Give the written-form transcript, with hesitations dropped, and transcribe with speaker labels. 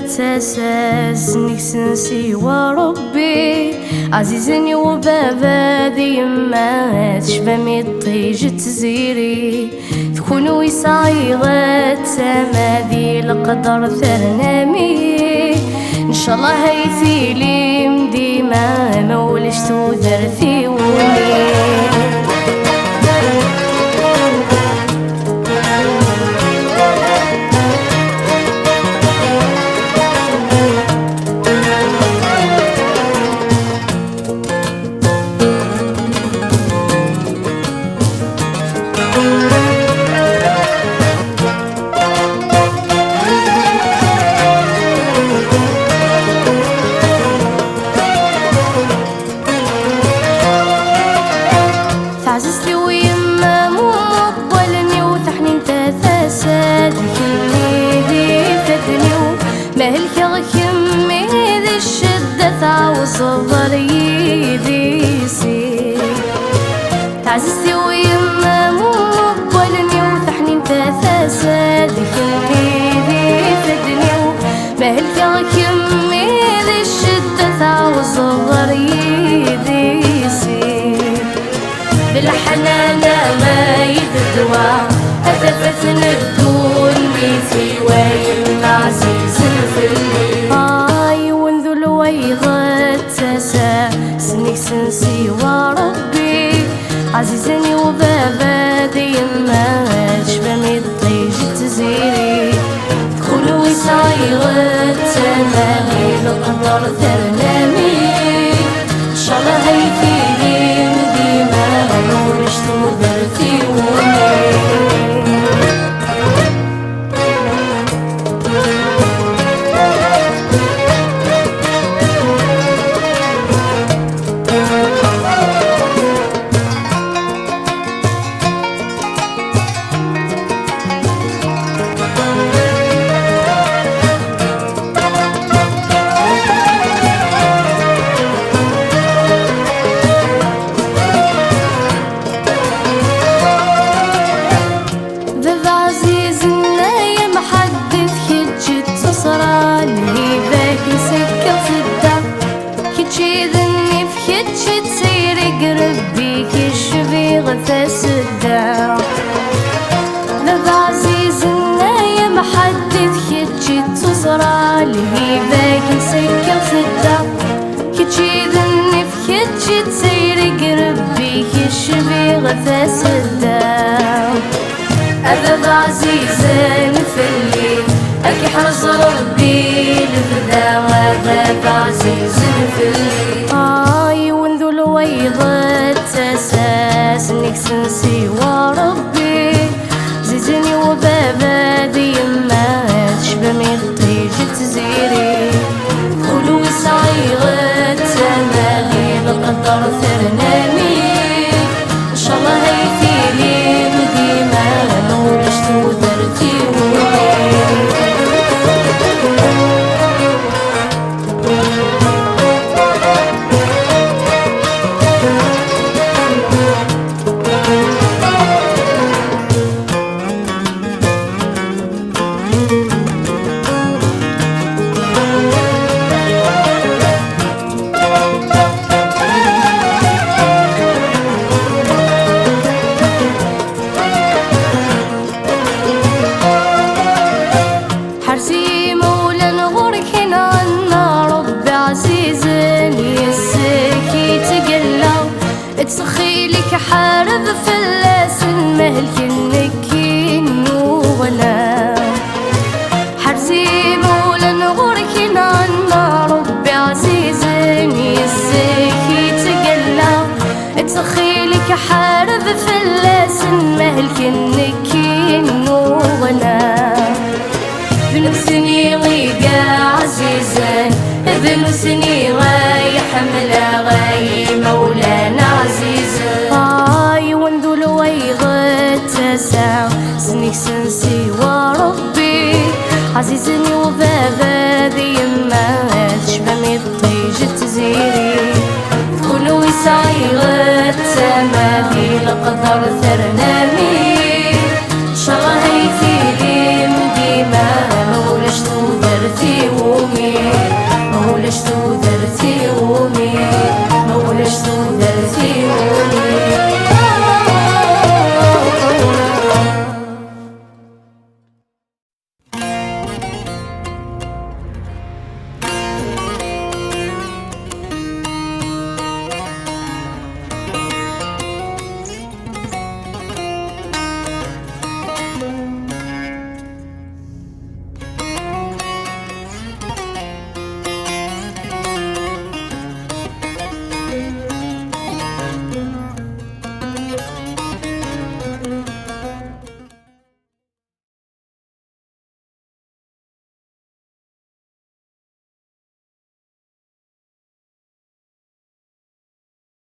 Speaker 1: تساس نكسنسي وربي عزيزني وبابا ذي ما تشبه ميطيج تزيري تكون ويصايغة تماذي القدر ثرنامي إن شاء الله هيثي لي مديما مولش تودر ثيوني عزيزتي ويما مو مضلني وثحني انت ثاساتك اللي فاتني ومهلك غكمي ذي الشدة تعوز الضري ذي يصير عزيزتي ويما مو مضلني وثحني انت ثاساتك اللي فاتني ومهلك غكمي ذي الشدة تعوز الضري ذي يصير بالحنانة ما يددوا أثفت ندون ميثي وين عزيز الفلي آي وانذو الويضة تسا سنك سنسي وربي عزيزني وبابا ذي ما شبه ميطيج تزيري كل ويصايغة تمامي القدر ثرنامي إن شاء الله هيثيلي مديما مولش تودر ثيوني فاسدا ذا عزيزنا يا محدث كتشي تصرى لهي باكي سكة وسدا كتشي ذني في كتشي تسير قربي كشبي فاسدا ذا عزيزا نفلي أكي حرص ربي لفدا وذا عزيز نفلي آي وانذو الويضة تساس نكسنسي وربي زيزني وبابا ذي ما تشبه ميطيج تزيري كلو صايغة تمالي القدر ثرنامي إن شاء الله هيثيلي مديما مولش تودر ثيوني تسخي لك حارب فلاس المهلك النكين وغلا حرزي مولا نغورك عنا ربي عزيز يسكي تقلا تسخي لك حارب فلاس المهلك النكين وغلا بنسني غيقا عزيزا بنسني غاي حملة غاي مولانا عزيزا آي وانذو الويضة تسع سنك سنسي وربي عزيزني وبابا ذي ما تشبه ميطيج تزيري كل ويصايغة تماثيل القدر ثرنا